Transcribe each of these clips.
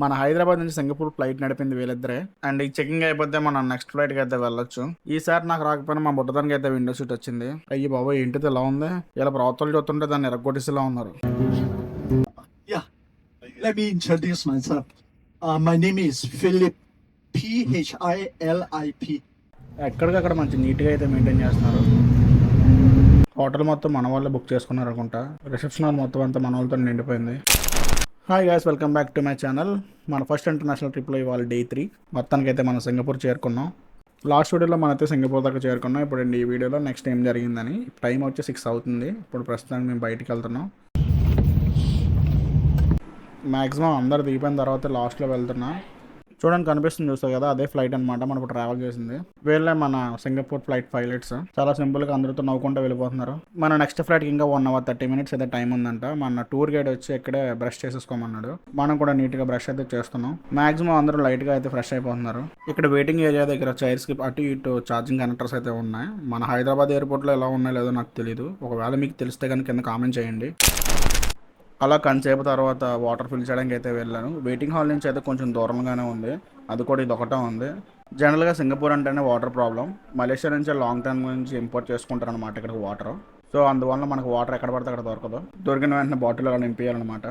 మన హైదరాబాద్ నుంచి Singapore flight నడిపింది వీళ్ళిద్దరే. అండ్ ఈ చెకింగ్ అయిపోతే మనం నెక్స్ట్ ఫ్లైట్కి అయితే వెళ్ళొచ్చు. ఈసారి నాకు రాకపోయినా మా బుట్టదానికి అయితే విండో సీట్ వచ్చింది. అయ్యి బాబోయ్, ఏంటిది ఇలా ఉంది? ఇలా ప్రవర్తనలు చూస్తుంటే దాన్ని ఎరగొట్టేసేలా ఉన్నారు. Yeah, let me introduce myself. My name is Philip. Philip. ఎక్కడికక్కడ మంచి నీట్గా అయితే మెయింటైన్ చేస్తున్నారు. హోటల్ మొత్తం మన వాళ్ళే బుక్ చేసుకున్నారు అనుకుంటా. రిసెప్షన్ హాల్ మొత్తం అంతా మన వాళ్ళతో నిండిపోయింది. Hi guys, welcome back to my channel. మన ఫస్ట్ ఇంటర్నేషనల్ ట్రిప్లో ఇవాళ డే 3. మొత్తానికి అయితే మనం సింగపూర్ చేరుకున్నాం. లాస్ట్ వీడియోలో మనైతే సింగపూర్ దాకా చేరుకున్నాం. ఇప్పుడు ఈ వీడియోలో నెక్స్ట్ ఏం జరిగిందని. టైం వచ్చి 6 అవుతుంది. ఇప్పుడు ప్రస్తుతానికి మేము బయటికి వెళ్తున్నాం. మ్యాక్సిమం అందరు దిగిపోయిన తర్వాత లాస్ట్లో వెళ్తున్నా. చూడండి, కనిపిస్తుంది, చూస్తారు కదా, అదే ఫ్లైట్ అనమాట మనం ఇప్పుడు ట్రావెల్ చేసింది. వీళ్ళే మన సింగపూర్ ఫ్లైట్ పైలట్స్. చాలా సింపుల్గా అందరితో నవ్వుకుంటూ వెళ్ళిపోతున్నారు. మన నెక్స్ట్ ఫ్లైట్కి ఇంకా 1 hour 30 minutes అయితే టైం ఉందంట. మన టూర్ గైడ్ వచ్చి ఇక్కడే బ్రష్ చేసేసుకోమన్నాడు. మనం కూడా నీట్గా బ్రష్ అయితే చేస్తున్నాం. మాక్సిమం అందరూ లైట్గా అయితే ఫ్రెష్ అయిపోతున్నారు. ఇక్కడ వెయిటింగ్ ఏరియా దగ్గర చైర్స్కి అటు ఇటు ఛార్జింగ్ కనెక్టర్స్ అయితే ఉన్నాయి. మన హైదరాబాద్ ఎయిర్పోర్ట్లో ఎలా ఉన్నాయో లేదో నాకు తెలియదు. ఒకవేళ మీకు తెలిస్తే కనుక కింద కామెంట్ చేయండి. అలా కొంతసేపు తర్వాత వాటర్ ఫిల్ చేయడానికి అయితే వెళ్ళాను. వెయిటింగ్ హాల్ నుంచి అయితే కొంచెం దూరంగానే ఉంది. అది కూడా ఇది ఒకటే ఉంది. జనరల్గా సింగపూర్ అంటేనే వాటర్ ప్రాబ్లం. మలేషియా నుంచి లాంగ్ టర్మ్ నుంచి ఇంపోర్ట్ చేసుకుంటారు అనమాట ఇక్కడికి వాటర్. సో అందువల్ల మనకు వాటర్ ఎక్కడ పడితే అక్కడ దొరకదు. దొరికిన వెంటనే బాటిల్ అలా నింపేయాలన్నమాట.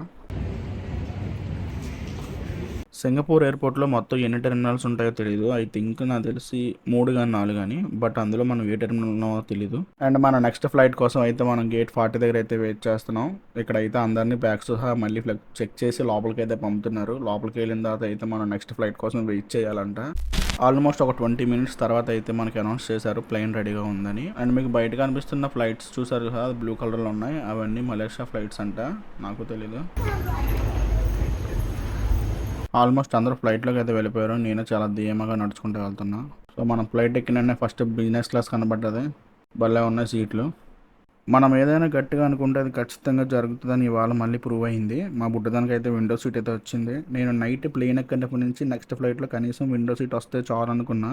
సింగపూర్ ఎయిర్పోర్ట్లో మొత్తం ఎన్ని టెర్మినల్స్ ఉంటాయో తెలియదు. ఐ థింక్ నాకు తెలిసి 3 కానీ 4 కానీ. బట్ అందులో మనం ఏ టెర్మినల్ ఉన్నామో తెలియదు. అండ్ మన నెక్స్ట్ ఫ్లైట్ కోసం అయితే మనం గేట్ 40 దగ్గర అయితే వెయిట్ చేస్తున్నాం. ఇక్కడ అయితే అందరినీ బ్యాగ్స్ సహా మళ్ళీ చెక్ చేసి లోపలికి అయితే పంపుతున్నారు. లోపలికి వెళ్ళిన తర్వాత అయితే మనం నెక్స్ట్ ఫ్లైట్ కోసం వెయిట్ చేయాలంట. ఆల్మోస్ట్ ఒక 20 minutes తర్వాత అయితే మనకి అనౌన్స్ చేశారు ప్లేన్ రెడీగా ఉందని. అండ్ మీకు బయట కనిపిస్తున్న ఫ్లైట్స్ చూసారు కదా, బ్లూ కలర్లో ఉన్నాయి. అవన్నీ మలేషియా ఫ్లైట్స్ అంట. నాకు తెలీదు. ఆల్మోస్ట్ అందరూ ఫ్లైట్లోకి అయితే వెళ్ళిపోయారు. నేను చాలా ధీమాగా నడుచుకుంటూ వెళ్తున్నా. సో మనం ఫ్లైట్ ఎక్కిన ఫస్ట్ బిజినెస్ క్లాస్ కనబడ్డది. భలే ఉన్నాయి సీట్లు. మనం ఏదైనా గట్టిగా అనుకుంటే అది ఖచ్చితంగా జరుగుతుందని ఇవాళ మళ్ళీ ప్రూవ్ అయింది. మా బుడ్డదానికి అయితే విండో సీట్ అయితే వచ్చింది. నేను నైట్ ప్లేన్ ఎక్కినప్పటి నుంచి నెక్స్ట్ ఫ్లైట్లో కనీసం విండో సీట్ వస్తే చాలు అనుకున్నా.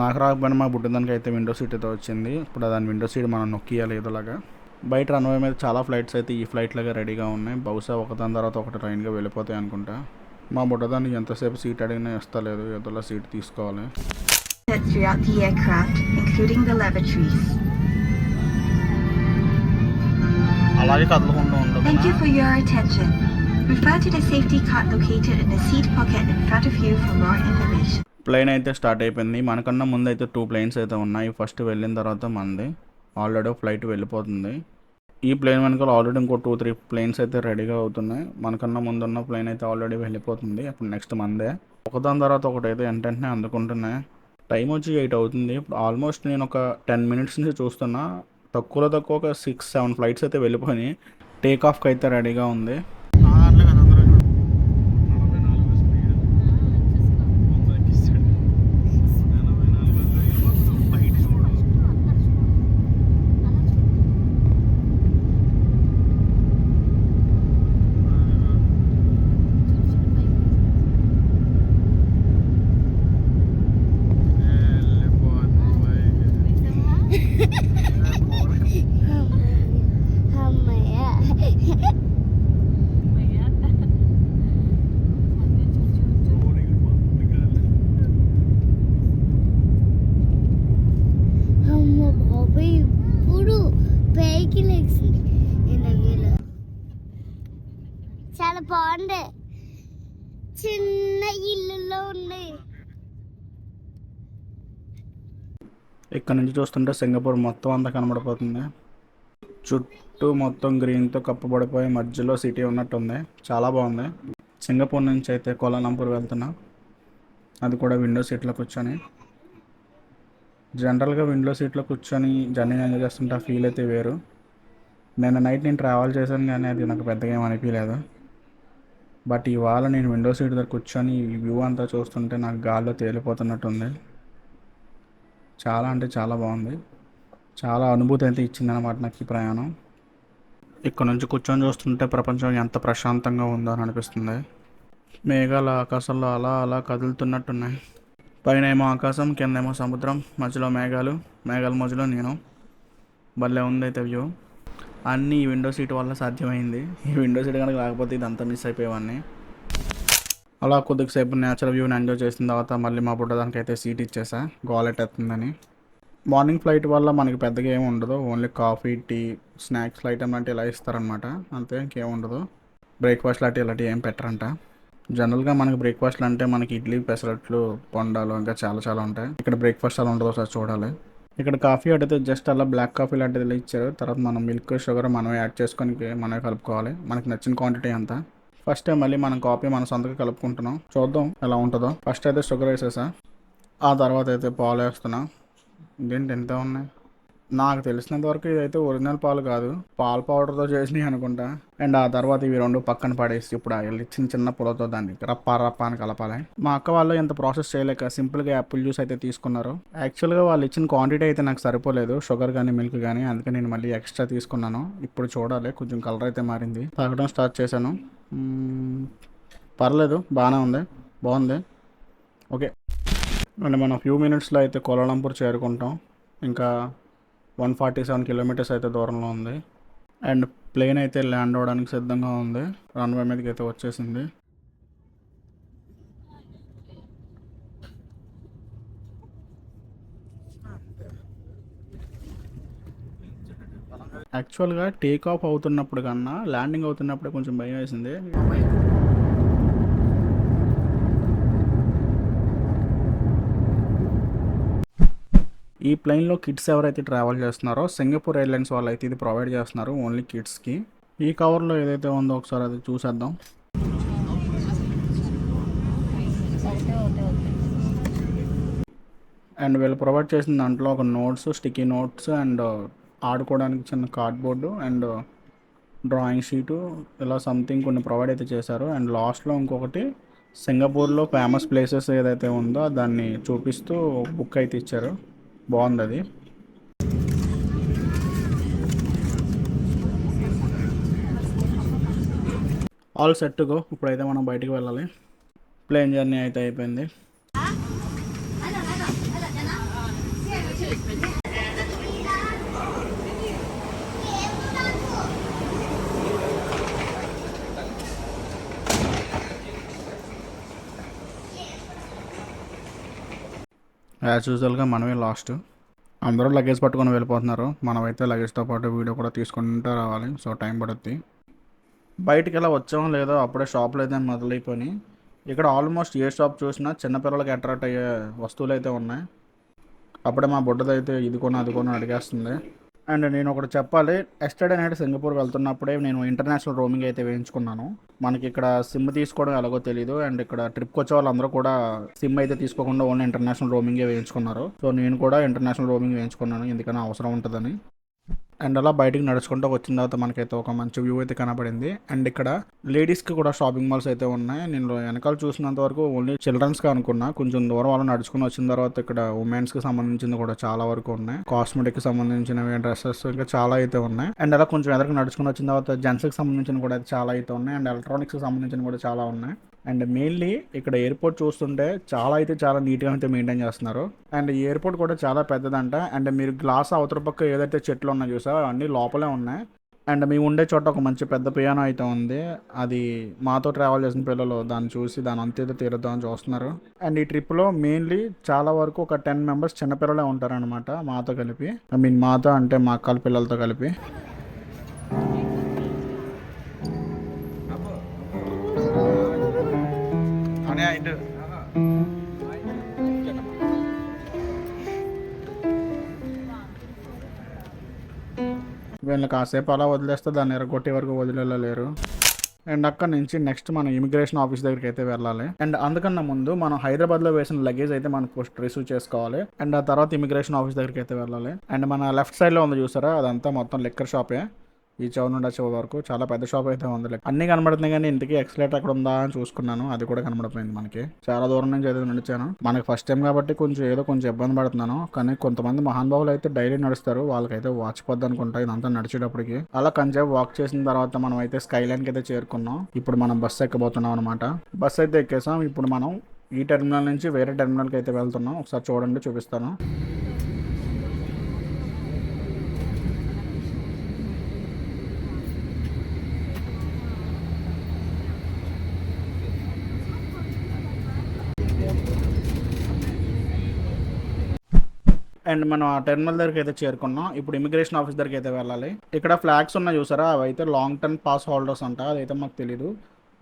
నాకు రాకపోయినా మా బుడ్డదానికి అయితే విండో సీట్ అయితే వచ్చింది. ఇప్పుడు దాని విండో సీట్ మనం నొక్కియాలి ఏదోలాగా. బయట రన్వే మీద చాలా ఫ్లైట్స్ అయితే ఈ ఫ్లైట్లాగా రెడీగా ఉన్నాయి. బహుశా ఒకదాని తర్వాత ఒకటి ట్రైన్గా వెళ్ళిపోతాయి అనుకుంటా. మా బుడ్డదానికి ఎంతసేపు సీట్ అడిగినా ఇస్తలేదు. ఏదోలా సీట్ తీసుకోవాలి. Throughout the aircraft, including the lavatories. అలాగే కదలకుండా ఉంటుంది. Thank you for your attention. Refer to the safety card located in the seat pocket in front of you for more information. Plane అయితే start అయిపోయింది. మనకన్నా ముందు అయితే 2 planes అయితే ఉన్నాయి. ఫస్ట్ వెళ్ళిన తర్వాత మనది ఆల్రెడీ ఫ్లైట్ వెళ్ళిపోతుంది. ఈ ప్లేన్ వెనకాల ఆల్రెడీ ఇంకో 2-3 planes అయితే రెడీగా అవుతున్నాయి. మనకన్నా ముందున్న ప్లేన్ అయితే ఆల్రెడీ వెళ్ళిపోతుంది. అప్పుడు నెక్స్ట్ మందే ఒకదాని తర్వాత ఒకటి అయితే వెంటనే అందుకుంటున్నాయి. టైం వచ్చి 8 అవుతుంది. ఇప్పుడు ఆల్మోస్ట్ నేను ఒక 10 minutes నుంచి చూస్తున్నా. తక్కువలో తక్కువ ఒక 6-7 flights అయితే వెళ్ళిపోయి టేక్ ఆఫ్కి అయితే రెడీగా ఉంది. చాలా బాగుంది. చిన్న ఇల్లులో ఉంది. ఇక్కడ నుంచి చూస్తుంటే సింగపూర్ మొత్తం అంతా కనబడిపోతుంది. చుట్టూ మొత్తం గ్రీన్తో కప్పబడిపోయి మధ్యలో సిటీ ఉన్నట్టుంది. చాలా బాగుంది. సింగపూర్ నుంచి అయితే కోలాలంపూర్ వెళ్తున్నా. అది కూడా విండో సీట్లో కూర్చొని. జనరల్గా విండో సీట్లో కూర్చొని జర్నీ ఎంజాయ్ చేస్తుంటే ఆ ఫీల్ అయితే వేరు. నేను నైట్ ట్రావెల్ చేశాను కానీ అది నాకు పెద్దగా ఏం అనిపించలేదు. బట్ ఇవాళ నేను విండో సీట్ దగ్గర కూర్చొని ఈ వ్యూ అంతా చూస్తుంటే నాకు గాల్లో తేలిపోతున్నట్టుంది. చాలా అంటే చాలా బాగుంది. చాలా అనుభూతి అయితే ఇచ్చిందనమాట నాకు ఈ ప్రయాణం. ఇక్కడ నుంచి కూర్చొని చూస్తుంటే ప్రపంచం ఎంత ప్రశాంతంగా ఉందో అని అనిపిస్తుంది. మేఘాలు ఆకాశంలో అలా అలా కదులుతున్నట్టున్నాయి. పైన ఏమో ఆకాశం, కిందేమో సముద్రం, మధ్యలో మేఘాలు, మేఘాల మధ్యలో నేను. భలే ఉంది అయితే వ్యూ. అన్నీ ఈ విండో సీట్ వల్ల సాధ్యమైంది. ఈ విండో సీట్ కనుక లేకపోతే ఇదంతా మిస్ అయిపోయేవాడిని. అలా కొద్దిసేపు నేచురల్ వ్యూని ఎంజాయ్ చేసిన తర్వాత మళ్ళీ మా బుడ్డదానికి అయితే సీట్ ఇచ్చేసా గోలెట్ ఎత్తుందని. మార్నింగ్ ఫ్లైట్ వల్ల మనకి పెద్దగా ఏమి ఉండదు, only coffee tea snacks item లాంటివి ఇలా ఇస్తారనమాట, అంతే, ఇంకేం ఉండదు. బ్రేక్ఫాస్ట్ లాంటివి ఇలాంటివి ఏం పెట్టరంట. జనరల్గా మనకి బ్రేక్ఫాస్ట్లు అంటే మనకి ఇడ్లీ పెసరట్లు పొండాలు ఇంకా చాలా చాలా ఉంటాయి. ఇక్కడ బ్రేక్ఫాస్ట్ అలా ఉండదు, ఒకసారి చూడాలి. ఇక్కడ కాఫీ అడిగితే జస్ట్ అలా బ్లాక్ కాఫీ లాంటిది ఇలా ఇచ్చారు. తర్వాత మనం మిల్క్ షుగర్ మనమే యాడ్ చేసుకొని మనమే కలుపుకోవాలి, మనకి నచ్చిన క్వాంటిటీ అంతా. ఫస్ట్ టైం మళ్ళీ మనం కాఫీ మన సొంతగా కలుపుకుంటున్నాం, చూద్దాం ఎలా ఉంటుందో. ఫస్ట్ అయితే షుగర్ వేసేసా, ఆ తర్వాత అయితే పాలు వేస్తున్నా. ఇదేంటి ఎంత ఉన్నాయి, నాకు తెలిసినంత వరకు ఇదైతే ఒరిజినల్ పాలు కాదు, పాల పౌడర్తో చేసినవి అనుకుంటా. అండ్ ఆ తర్వాత ఇవి రెండు పక్కన పడేసి ఇప్పుడు వెళ్ళి చిన్న చిన్న పొలతో దాన్ని రప్ప రప్ప అని కలపాలి. మా అక్క వాళ్ళు ఎంత ప్రాసెస్ చేయలేక సింపుల్గా యాపిల్ జ్యూస్ అయితే తీసుకున్నారు. యాక్చువల్గా వాళ్ళు ఇచ్చిన క్వాంటిటీ అయితే నాకు సరిపోలేదు, షుగర్ కానీ మిల్క్ కానీ, అందుకే నేను మళ్ళీ ఎక్స్ట్రా తీసుకున్నాను. ఇప్పుడు చూడాలి, కొంచెం కలర్ అయితే మారింది. తాగడం స్టార్ట్ చేశాను. పర్లేదు, బాగానే ఉంది, బాగుంది, ఓకే. అండ్ మనం ఫ్యూ మినిట్స్లో అయితే కోలాలంపూర్ చేరుకుంటాం. ఇంకా 147 కిలోమీటర్స్ అయితే దూరంలో ఉంది. అండ్ ప్లేన్ అయితే ల్యాండ్ అవ్వడానికి సిద్ధంగా ఉంది, రన్వే మీదకి అయితే వచ్చేసింది. యాక్చువల్గా టేక్ ఆఫ్ అవుతున్నప్పుడు కన్నా ల్యాండింగ్ అవుతున్నప్పుడే కొంచెం భయం వేసింది. ఈ ప్లేన్లో కిడ్స్ ఎవరైతే ట్రావెల్ చేస్తున్నారో సింగపూర్ ఎయిర్లైన్స్ వాళ్ళు అయితే ఇది ప్రొవైడ్ చేస్తున్నారు ఓన్లీ కిడ్స్కి. ఈ కవర్లో ఏదైతే ఉందో ఒకసారి అది చూసేద్దాం. అండ్ వీళ్ళు ప్రొవైడ్ చేసిన దాంట్లో ఒక నోట్స్, స్టిక్కీ నోట్స్ అండ్ ఆడుకోవడానికి చిన్న కార్డ్బోర్డు అండ్ డ్రాయింగ్ షీటు ఇలా సంథింగ్ కొన్ని ప్రొవైడ్ అయితే చేశారు. అండ్ లాస్ట్లో ఇంకొకటి సింగపూర్లో ఫేమస్ ప్లేసెస్ ఏదైతే ఉందో దాన్ని చూపిస్తూ బుక్ అయితే ఇచ్చారు, బాగుంది అది. All set to go. ఇప్పుడైతే మనం బయటికి వెళ్ళాలి. ప్లేన్ జర్నీ అయితే అయిపోయింది. యాజ్ యూజువల్గా మనమే లాస్ట్, అందరూ లగేజ్ పట్టుకొని వెళ్ళిపోతున్నారు. మనమైతే లగేజ్తో పాటు వీడియో కూడా తీసుకుంటూ రావాలి, సో టైం పడుద్ది. బయటికి ఎలా వచ్చామో లేదో అప్పుడే షాపులు అయితే మొదలైపోయి, ఇక్కడ ఆల్మోస్ట్ ఏ షాప్ చూసినా చిన్నపిల్లలకి అట్రాక్ట్ అయ్యే వస్తువులు అయితే ఉన్నాయి. అప్పుడే మా బుడ్డదైతే ఇది కొను అది కొను అడిగేస్తుంది. అండ్ నేను ఒకటి చెప్పాలి, ఎస్టర్డే నైట్ సింగపూర్ వెళ్తున్నప్పుడే నేను ఇంటర్నేషనల్ రోమింగ్ అయితే వేయించుకున్నాను. మనకి ఇక్కడ సిమ్ తీసుకోవడం ఎలాగో తెలియదు, అండ్ ఇక్కడ ట్రిప్కి వచ్చే వాళ్ళందరూ కూడా సిమ్ అయితే తీసుకోకుండా ఓన్లీ ఇంటర్నేషనల్ రోమింగే వేయించుకున్నారు. సో నేను కూడా ఇంటర్నేషనల్ రోమింగ్ వేయించుకున్నాను, ఎందుకన్నా అవసరం ఉంటుందని. అండ్ అలా బయటికి నడుచుకుంటూ వచ్చిన తర్వాత మనకైతే ఒక మంచి వ్యూ అయితే కనపడింది. అండ్ ఇక్కడ లేడీస్కి కూడా షాపింగ్ మాల్స్ అయితే ఉన్నాయి. నేను వెనకాల చూసినంత వరకు ఓన్లీ చిల్డ్రన్స్గా అనుకున్నా, కొంచెం దూరం వాళ్ళు నడుచుకుని వచ్చిన తర్వాత ఇక్కడ ఉమెన్స్కి సంబంధించింది కూడా చాలా వరకు ఉన్నాయి. కాస్మెటిక్కి సంబంధించినవి, డ్రెస్సెస్ ఇంకా చాలా అయితే ఉన్నాయి. అండ్ అలా కొంచెం ఎదురుకు నడుచుకుని వచ్చిన తర్వాత జెంట్స్కి సంబంధించిన కూడా చాలా అయితే ఉన్నాయి. అండ్ ఎలక్ట్రానిక్స్కి సంబంధించిన కూడా చాలా ఉన్నాయి. అండ్ మెయిన్లీ ఇక్కడ ఎయిర్పోర్ట్ చూస్తుంటే చాలా నీట్గా అయితే మెయింటైన్ చేస్తున్నారు. అండ్ ఈ ఎయిర్పోర్ట్ కూడా చాలా పెద్దదంట. అండ్ మీరు గ్లాస్ అవతల పక్క ఏదైతే చెట్లు ఉన్నాయో చూసారో అన్నీ లోపలే ఉన్నాయి. అండ్ మేము ఉండే చోట ఒక మంచి పెద్ద పియానో అయితే ఉంది, అది మాతో ట్రావెల్ చేసిన పిల్లలు దాన్ని చూసి దాని అంతేదో తీరుద్దామని చూస్తున్నారు. అండ్ ఈ ట్రిప్లో మెయిన్లీ చాలా వరకు ఒక 10 మెంబర్స్ చిన్నపిల్లలే ఉంటారనమాట మాతో కలిపి. మాతో అంటే మా అక్కల పిల్లలతో కలిపి. వీళ్ళని కాసేపు అలా వదిలేస్తే దాన్ని ఎరగొట్టే వరకు వదిలేలేరు. అండ్ అక్కడ నుంచి నెక్స్ట్ మనం ఇమిగ్రేషన్ ఆఫీస్ దగ్గరికి అయితే వెళ్ళాలి. అండ్ అందుకన్నా ముందు మనం హైదరాబాద్లో వేసిన లగేజ్ అయితే మనం ఫస్ట్ రిసీవ్ చేసుకోవాలి. అండ్ ఆ తర్వాత ఇమిగ్రేషన్ ఆఫీస్ దగ్గరికి అయితే వెళ్ళాలి. అండ్ మన లెఫ్ట్ సైడ్లో ఉంది చూసారా, అదంతా మొత్తం లిక్కర్ షాపే. ఈ చౌ నుండి చివరి వరకు చాలా పెద్ద షాప్ అయితే ఉంది. అన్నీ కనబడుతున్నాయి కానీ ఇంటికి ఎక్స్లేటర్ అక్కడ ఉందా అని చూసుకున్నాను, అది కూడా కనబడిపోయింది. మనకి చాలా దూరం నుంచి అయితే నడిచాను. మనకి ఫస్ట్ టైం కాబట్టి కొంచెం ఇబ్బంది పడుతున్నాను. కానీ కొంతమంది మహానుభావులు అయితే డైలీ నడుస్తారు, వాళ్ళకైతే వాచిపోద్ది అనుకుంటా ఇదంతా నడిచేటప్పటికి. అలా కొంచెం వాక్ చేసిన తర్వాత మనం అయితే స్కైలైన్కి అయితే చేరుకున్నాం. ఇప్పుడు మనం బస్సు ఎక్కబోతున్నాం అనమాట. బస్సు అయితే ఎక్కేసాం. ఇప్పుడు మనం ఈ టెర్మినల్ నుంచి వేరే టెర్మినల్కి అయితే వెళ్తున్నాం. ఒకసారి చూడండి, చూపిస్తాను. అండ్ మనం ఆ టెర్మినల్ దగ్గరికి అయితే చేరుకున్నాం. ఇప్పుడు ఇమిగ్రేషన్ ఆఫీస్ దగ్గరికి అయితే వెళ్ళాలి. ఇక్కడ ఫ్లాగ్స్ ఉన్నాయి చూసారా, అవి అయితే లాంగ్ టర్మ్ పాస్ హోల్డర్స్ అంట. అదైతే మాకు తెలీదు.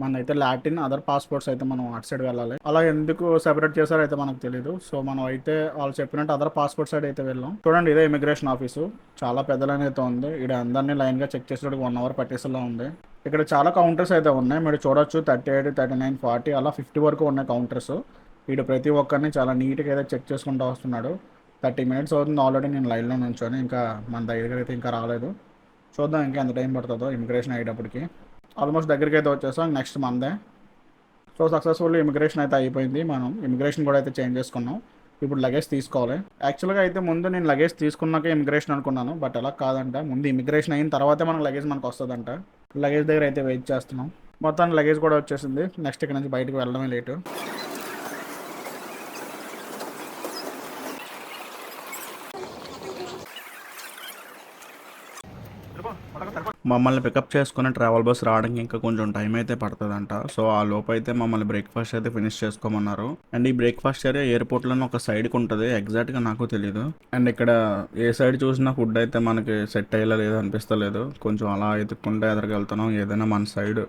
మనైతే లాటిన్ అదర్ పాస్పోర్ట్స్ అయితే మనం అటు సైడ్ వెళ్ళాలి. అలా ఎందుకు సెపరేట్ చేశారో అయితే మనకు తెలియదు. సో మనం అయితే వాళ్ళు చెప్పినట్టు అదర్ పాస్పోర్ట్ సైడ్ అయితే వెళ్ళాం. చూడండి, ఇదే ఇమిగ్రేషన్ ఆఫీసు. చాలా పెద్ద లైన్ అయితే ఉంది. ఇక్కడ అందరినీ లైన్ గా చెక్ చేసేటప్పుడు 1 hour పట్టేసేలా ఉంది. ఇక్కడ చాలా కౌంటర్స్ అయితే ఉన్నాయి. మీరు చూడొచ్చు 38, 39, 40 అలా 50 వరకు ఉన్నాయి కౌంటర్స్. వీడు ప్రతి ఒక్కరిని చాలా నీట్గా అయితే చెక్ చేసుకుంటూ వస్తున్నాడు. 30 minutes అవుతుంది ఆల్రెడీ నేను లైన్లో నుంచొని. ఇంకా మన దగ్గర అయితే ఇంకా రాలేదు. చూద్దాం ఇంకా ఎంత టైం పడుతుందో ఇమిగ్రేషన్ అయ్యేటప్పటికి. ఆల్మోస్ట్ దగ్గరికి అయితే వచ్చేసాం. నెక్స్ట్ మందే. సో సక్సెస్ఫుల్ ఇమిగ్రేషన్ అయితే అయిపోయింది. మనం ఇమిగ్రేషన్ కూడా అయితే చేంజ్ చేసుకున్నాం. ఇప్పుడు లగేజ్ తీసుకోవాలి. యాక్చువల్గా అయితే ముందు నేను లగేజ్ తీసుకున్నాక ఇమిగ్రేషన్ అనుకున్నాను. బట్ అలా కాదంట, ముందు ఇమిగ్రేషన్ అయిన తర్వాతే మనకు లగేజ్ మనకు వస్తుందంట. లగేజ్ దగ్గర అయితే వెయిట్ చేస్తున్నాం. మొత్తానికి లగేజ్ కూడా వచ్చేసింది. నెక్స్ట్ ఇక్కడ నుంచి బయటకు వెళ్ళడమే లేటు. మమ్మల్ని పికప్ చేసుకుని ట్రావెల్ బస్ రావడానికి ఇంకా కొంచెం టైం అయితే పడుతుందంట. సో ఆ లోపు అయితే మమ్మల్ని బ్రేక్ఫాస్ట్ అయితే ఫినిష్ చేసుకోమన్నారు. అండ్ ఈ బ్రేక్ఫాస్ట్ ఏరియా ఎయిర్పోర్ట్లోనే ఒక సైడ్కి ఉంటుంది. ఎగ్జాక్ట్గా నాకు తెలియదు. అండ్ ఇక్కడ ఏ సైడ్ చూసినా ఫుడ్ అయితే మనకి సెట్ అయ్యేలా లేదు అనిపిస్తలేదు. కొంచెం అలా ఎత్తుక్కుంటే ఎదరికెళ్తున్నాం. ఏదైనా మన సైడ్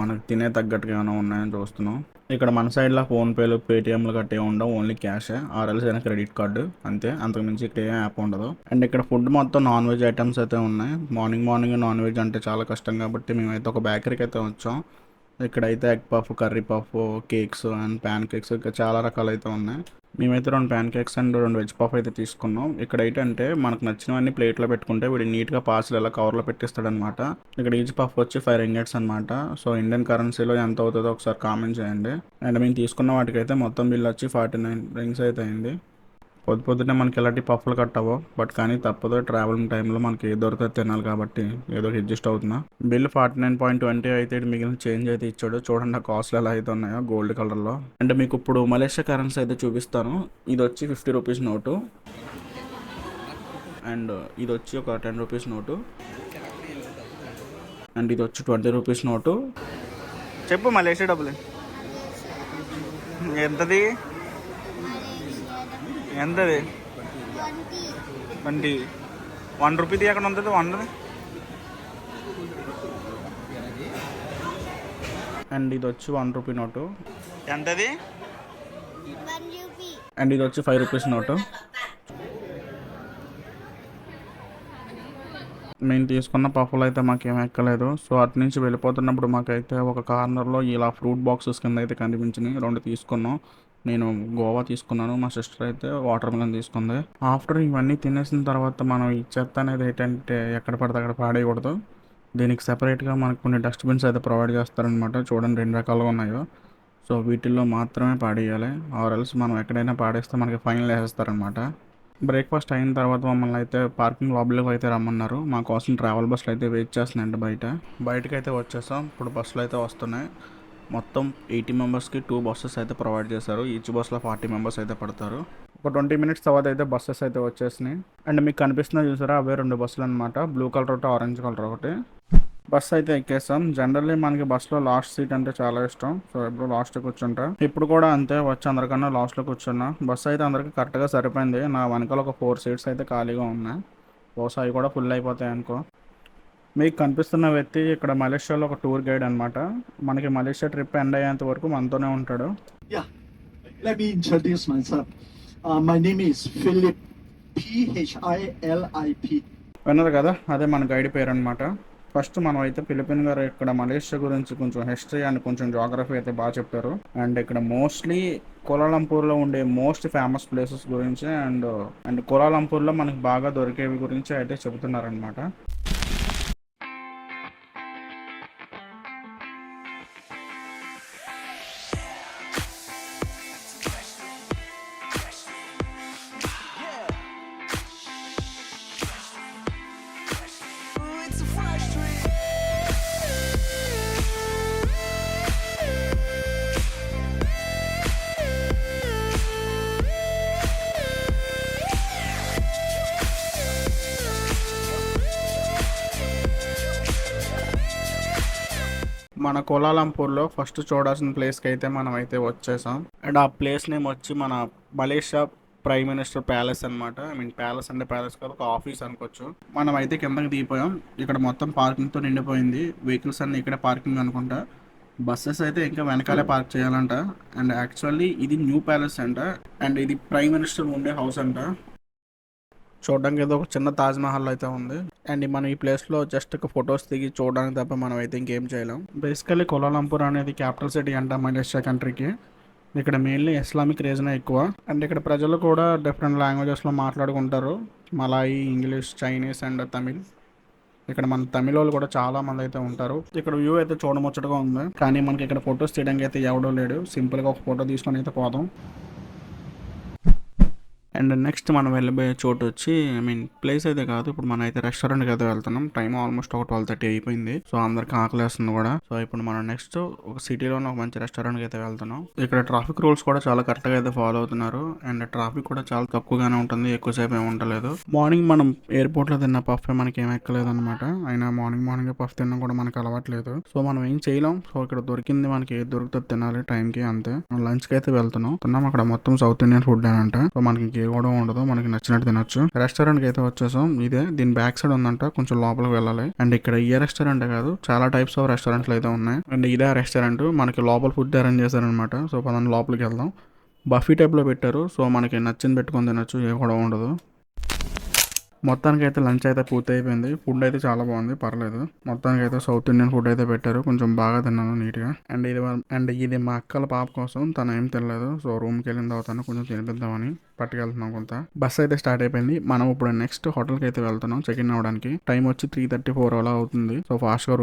మనకు తినే తగ్గట్టుగా ఏమైనా ఉన్నాయని చూస్తున్నాం. ఇక్కడ మన సైడ్లో ఫోన్పేలు, పేటిఎంలు గట్టే ఉండవు. ఓన్లీ క్యాషే, ఆర్ఎల్స్ అయినా క్రెడిట్ కార్డు అంతే. అంతకుమించి ఇక్కడ ఏం యాప్ ఉండదు. అండ్ ఇక్కడ ఫుడ్ మొత్తం నాన్ వెజ్ ఐటమ్స్ అయితే ఉన్నాయి. మార్నింగ్ నాన్ వెజ్ అంటే చాలా కష్టం కాబట్టి మేమైతే ఒక బేకరీకి అయితే వచ్చాం. ఇక్కడైతే egg puff, curry puff, cakes and pan cakes ఇంకా చాలా రకాలు అయితే ఉన్నాయి. మేమైతే 2 pan cakes and 2 veg puff అయితే తీసుకున్నాం. ఇక్కడైతే అంటే మనకు నచ్చినవన్నీ ప్లేట్లో పెట్టుకుంటే వీడు నీట్గా పార్సల్ ఎలా కవర్లో పెట్టిస్తాడనమాట. ఇక్కడ ఈచ్ పఫ్ వచ్చి 5 ringgits అనమాట. సో ఇండియన్ కరెన్సీలో ఎంత అవుతుందో ఒకసారి కామెంట్ చేయండి. అండ్ మేము తీసుకున్న వాటికైతే మొత్తం బిల్ వచ్చి 49 rings అయితే అయింది. పొద్దున్నే మనకి ఎలాంటి పఫ్లు కట్టవో, బట్ కానీ తప్పదు. ట్రావెలింగ్ టైంలో మనకి ఏదో దొరికితే తినాలి కాబట్టి ఏదో అడ్జస్ట్ అవుతున్నా. బిల్ 49.20 అయితే మిగిలిన చేంజ్ అయితే ఇచ్చాడు. చూడండి ఆ కాస్ట్లు ఎలా అయితే ఉన్నాయో గోల్డ్ కలర్లో. అంటే మీకు ఇప్పుడు మలేషియా కరెన్సీ అయితే చూపిస్తాను. ఇది వచ్చి 50 rupees నోటు. అండ్ ఇది వచ్చి ఒక 10 rupees నోటు. అండ్ ఇది వచ్చి 20 rupees నోటు. చెప్పు మలేషియా డబ్బులు ఎంతది? ఎంతది? 20. 1 rupee ఎక్కడ ఉంటుంది? 1. అండ్ ఇది వచ్చి 1 rupee నోటు. ఎంతది? 1 rupee. అండ్ ఇది వచ్చి 5 rupees నోటు. మేము తీసుకున్న పఫ్లు అయితే మాకేం ఎక్కలేదు. సో అటు నుంచి వెళ్ళిపోతున్నప్పుడు మాకైతే ఒక కార్నర్లో ఇలా ఫ్రూట్ బాక్సెస్ కింద అయితే కనిపించినాయి. 2 తీసుకున్నాం. నేను గోవా తీసుకున్నాను. మా సిస్టర్ అయితే వాటర్ మిలన్ తీసుకుంది. ఆఫ్టర్ ఇవన్నీ తినేసిన తర్వాత మనం ఈ చెత్త అనేది ఏంటంటే ఎక్కడ పడితే అక్కడ పాడేయకూడదు. దీనికి సెపరేట్గా మనకు కొన్ని డస్ట్బిన్స్ అయితే ప్రొవైడ్ చేస్తారనమాట. చూడండి 2 రకాలుగా ఉన్నాయో. సో వీటిల్లో మాత్రమే పాడేయాలి. ఆర్ఎల్స్ మనం ఎక్కడైనా పాడేస్తే మనకి ఫైన్ వేసేస్తారనమాట. బ్రేక్ఫాస్ట్ అయిన తర్వాత మమ్మల్ని అయితే పార్కింగ్ లాబీలోకి అయితే రమ్మన్నారు. మా కోసం ట్రావెల్ బస్సులు అయితే వెయిట్ చేస్తున్నాయండి బయటకు అయితే వచ్చేసాం. ఇప్పుడు బస్సులు అయితే వస్తున్నాయి. మొత్తం 80 మెంబర్స్కి 2 buses అయితే ప్రొవైడ్ చేశారు. ఈచ్ బస్లో 40 members అయితే పడతారు. ఒక 20 minutes తర్వాత అయితే బస్సెస్ అయితే వచ్చేసినాయి. అండ్ మీకు కనిపిస్తున్నా చూసారా, అవే 2 బస్సులు అనమాట. బ్లూ కలర్ ఒకటి, ఆరెంజ్ కలర్ ఒకటి. బస్ అయితే ఎక్కేసాం. జనరల్లీ మనకి బస్సులో లాస్ట్ సీట్ అంటే చాలా ఇష్టం. సో ఎప్పుడు లాస్ట్ కూర్చుంటా. ఇప్పుడు కూడా అంతే, వచ్చి అందరికన్నా లాస్ట్లో కూర్చున్నా. బస్సు అయితే అందరికి కరెక్ట్గా సరిపోయింది. నా వెనకాల ఒక 4 seats అయితే ఖాళీగా ఉన్నాయి. బహుశా అవి కూడా ఫుల్ అయిపోతాయి అనుకో. మీకు కనిపిస్తున్న వ్యక్తి ఇక్కడ మలేషియాలో ఒక టూర్ గైడ్ అనమాట. మనకి మలేషియా ట్రిప్ ఎండ్ అయ్యేంత వరకు మనతోనే ఉంటాడు. Yeah, let me introduce myself. My name is Philip, Philip. విన్నారు కదా, అదే మన గైడ్ పేరు అనమాట. ఫస్ట్ మనం అయితే ఫిలిపిన్ గారు ఇక్కడ మలేషియా గురించి కొంచెం హిస్టరీ అండ్ కొంచెం జాగ్రఫీ అయితే బాగా చెప్పారు. అండ్ ఇక్కడ మోస్ట్లీ కోలాలంపూర్లో ఉండే మోస్ట్ ఫేమస్ ప్లేసెస్ గురించి అండ్ కోలాలంపూర్లో మనకి బాగా దొరికేవి గురించి అయితే చెబుతున్నారనమాట. మన కోలాలంపూర్లో ఫస్ట్ చూడాల్సిన ప్లేస్కి అయితే మనం అయితే వచ్చేసాం. అండ్ ఆ ప్లేస్ నేమ్ వచ్చి మన మలేషియా ప్రైమ్ మినిస్టర్ ప్యాలెస్ అనమాట. ఐ మీన్ ప్యాలెస్ అంటే ప్యాలెస్ కాదు, ఒక ఆఫీస్ అనుకోవచ్చు. మనం అయితే కిందకి దిగిపోయాం. ఇక్కడ మొత్తం పార్కింగ్తో నిండిపోయింది. వెహికల్స్ అన్ని ఇక్కడ పార్కింగ్ అనుకుంటా. బస్సెస్ అయితే ఇంకా వెనకాలే పార్క్ చేయాలంట. అండ్ యాక్చువల్లీ ఇది న్యూ ప్యాలెస్ అంట. అండ్ ఇది ప్రైమ్ మినిస్టర్ ఉండే హౌస్ అంట. చూడడానికి ఏదో ఒక చిన్న తాజ్ మహల్ అయితే ఉంది. అండ్ మనం ఈ ప్లేస్లో జస్ట్ ఒక ఫొటోస్ దిగి చూడడానికి తప్ప మనం అయితే ఇంకేం చేయలేం. బేసికల్లీ కోలాలంపూర్ అనేది క్యాపిటల్ సిటీ అంట మలేషియా కంట్రీకి. ఇక్కడ మెయిన్లీ ఇస్లామిక్ రీజనే ఎక్కువ. అండ్ ఇక్కడ ప్రజలు కూడా డిఫరెంట్ లాంగ్వేజెస్లో మాట్లాడుకుంటారు. Malai, English, Chinese and Tamil. ఇక్కడ మన తమిళ వాళ్ళు కూడా చాలా మంది అయితే ఉంటారు. ఇక్కడ వ్యూ అయితే చూడముచ్చటగా ఉంది. కానీ మనకి ఇక్కడ ఫొటోస్ తీయడానికి అయితే ఎవడో లేడు. సింపుల్గా ఒక ఫోటో తీసుకొని అయితే పోదాం. అండ్ నెక్స్ట్ మనం వెళ్ళబోయే చోటు వచ్చి ఐ మీన్ ప్లేస్ అయితే కాదు, ఇప్పుడు మనం అయితే రెస్టారెంట్కి అయితే వెళ్తున్నాం. టైం ఆల్మోస్ట్ ఒక 12:30 అయిపోయింది. సో అందరికి ఆకలేస్తుంది కూడా. సో ఇప్పుడు మనం నెక్స్ట్ ఒక సిటీలోనే ఒక మంచి రెస్టారెంట్కి అయితే వెళ్తున్నాం. ఇక్కడ ట్రాఫిక్ రూల్స్ కూడా చాలా కరెక్ట్గా అయితే ఫాలో అవుతున్నారు. అండ్ ట్రాఫిక్ కూడా చాలా తక్కువగానే ఉంటుంది, ఎక్కువసేపు ఏమి ఉండలేదు. మార్నింగ్ మనం ఎయిర్పోర్ట్లో తిన్న పఫ్ మనకి ఏం ఎక్కలేదు అనమాట. అయినా మార్నింగ్ పఫ్ తినడం కూడా మనకు అలవాట్లేదు. సో మనం ఏం చేయలేం. సో ఇక్కడ దొరికింది మనకి ఏది దొరుకుతుంది తినాలి టైంకి, అంతే. లంచ్కి అయితే వెళ్తున్నాం. అక్కడ మొత్తం సౌత్ ఇండియన్ ఫుడ్ అంట. సో మనకి కూడా ఉండదు, మనకి నచ్చినట్టు తినొచ్చు. రెస్టారెంట్ కి అయితే వచ్చేసాం. ఇదే దీని బ్యాక్ సైడ్ ఉందంట, కొంచెం లోపలికి వెళ్ళాలి. అండ్ ఇక్కడ ఈ రెస్టారెంట్ కాదు, చాలా టైప్స్ ఆఫ్ రెస్టారెంట్లు అయితే ఉన్నాయి. అండ్ ఇదే రెస్టారెంట్ మనకి లోపల ఫుడ్ అరేంజ్ చేశారనమాట. సో పదండి లోపలికి వెళ్దాం. బఫీ టైప్ లో పెట్టారు. సో మనకి నచ్చింది పెట్టుకొని తినొచ్చు, ఏ కూడా ఉండదు. మొత్తానికి అయితే లంచ్ అయితే పూర్తి అయిపోయింది. ఫుడ్ అయితే చాలా బాగుంది, పర్లేదు. మొత్తానికి అయితే సౌత్ ఇండియన్ ఫుడ్ అయితే పెట్టారు, కొంచెం బాగా తిన్నాను నీట్గా. అండ్ ఇది మా అక్కల పాప కోసం, తను ఏం తినలేదు. సో రూమ్కి వెళ్ళిన తర్వాత కొంచెం తినిపిద్దామని పట్టుకెళ్తున్నాం కొంత. బస్ అయితే స్టార్ట్ అయిపోయింది. మనం ఇప్పుడు నెక్స్ట్ హోటల్కి అయితే వెళ్తున్నాం చెక్ ఇన్ అవ్వడానికి. టైం వచ్చి 3:34 అలా అవుతుంది. సో ఫాస్ట్ గా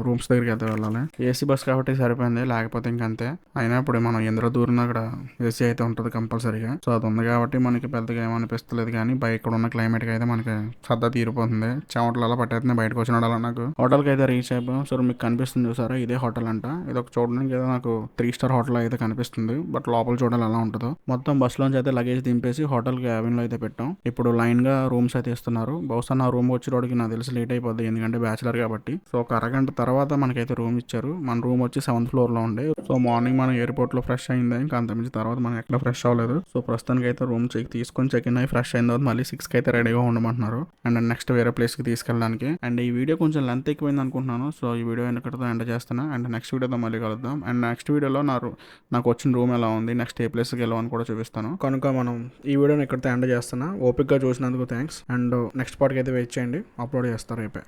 రూమ్స్ దగ్గరికి అయితే వెళ్ళాలి. ఏసీ బస్ కాబట్టి సరిపోయింది, లేకపోతే ఇంకంతే. అయినా ఇప్పుడు మనం ఎందులో దూరం అక్కడ ఏసీ అయితే ఉంటుంది కంపల్సరీగా. సో అది ఉంది కాబట్టి మనకి పెద్దగా ఏమనిపిస్తలేదు. కానీ బయట ఇక్కడ ఉన్న క్లైమేట్ కి అయితే మనకి సర్దా తీరిపోతుంది. చెమటలు అలా పట్టేస్తుంది బయటకు వచ్చిన నాకు. హోటల్కి అయితే రీచ్ అయిపోయాం. సో మీకు కనిపిస్తుంది చూసారా, ఇదే హోటల్ అంట. ఇది ఒక చూడడానికి ఏదో నాకు 3 స్టార్ హోటల్ అయితే కనిపిస్తుంది. బట్ లోపల చూడాలి ఎలా ఉంటుందో. మొత్తం బస్ లోంచి అయితే లగేజ్ దింపేసి హోటల్ క్యాబిన్ లో అయితే పెట్టాం. ఇప్పుడు లైన్ గా రూమ్స్ అయితే ఇస్తున్నారు. బహుశా నా రూమ్ వచ్చేటోడికి నాకు తెలిసి లేట్ అయిపోద్ది, ఎందుకంటే బ్యాచిలర్ కాబట్టి. సో ఒక అరగంట తర్వాత మనకైతే రూమ్ ఇచ్చారు. మన రూమ్ వచ్చి 7th ఫ్లోర్ లో ఉండే. సో మార్నింగ్ మనం ఎయిర్పోర్ట్ లో ఫ్రెష్ అయింది, ఇంకా అంతమించి తర్వాత మనం ఎక్కడ ఫ్రెష్ అవ్వలేదు. సో ప్రస్తుతానికి అయితే రూమ్ తీసుకొని చెక్ ఇన్ అయ్యి ఫ్రెష్ అయిన తర్వాత మళ్ళీ 6 కి అయితే రెడీగా ఉండమంటున్నారు. అండ్ నెక్స్ట్ వేరే ప్లేస్ కి తీసుకెళ్ళడానికి. అండ్ ఈ వీడియో కొంచెం లెంత్ ఎక్కువైంది అనుకుంటున్నాను. సో ఈ వీడియో ఎక్కడితో ఎండ్ చేస్తున్నా. అండ్ నెక్స్ట్ వీడియోతో మళ్ళీ కలుద్దాం. అండ్ నెక్స్ట్ వీడియోలో నాకు వచ్చిన రూమ్ ఎలా ఉంది, నెక్స్ట్ ఏ ప్లేస్కి వెళ్ళామని కూడా చూపిస్తాను. కనుక మనం ఈ వీడియోని ఎక్కడితో ఎండ్ చేస్తున్నా. ఓపిక్గా చూసినందుకు థ్యాంక్స్. అండ్ నెక్స్ట్ పార్ట్కి అయితే వెయిట్ చేయండి, అప్లోడ్ చేస్తారు రేపే.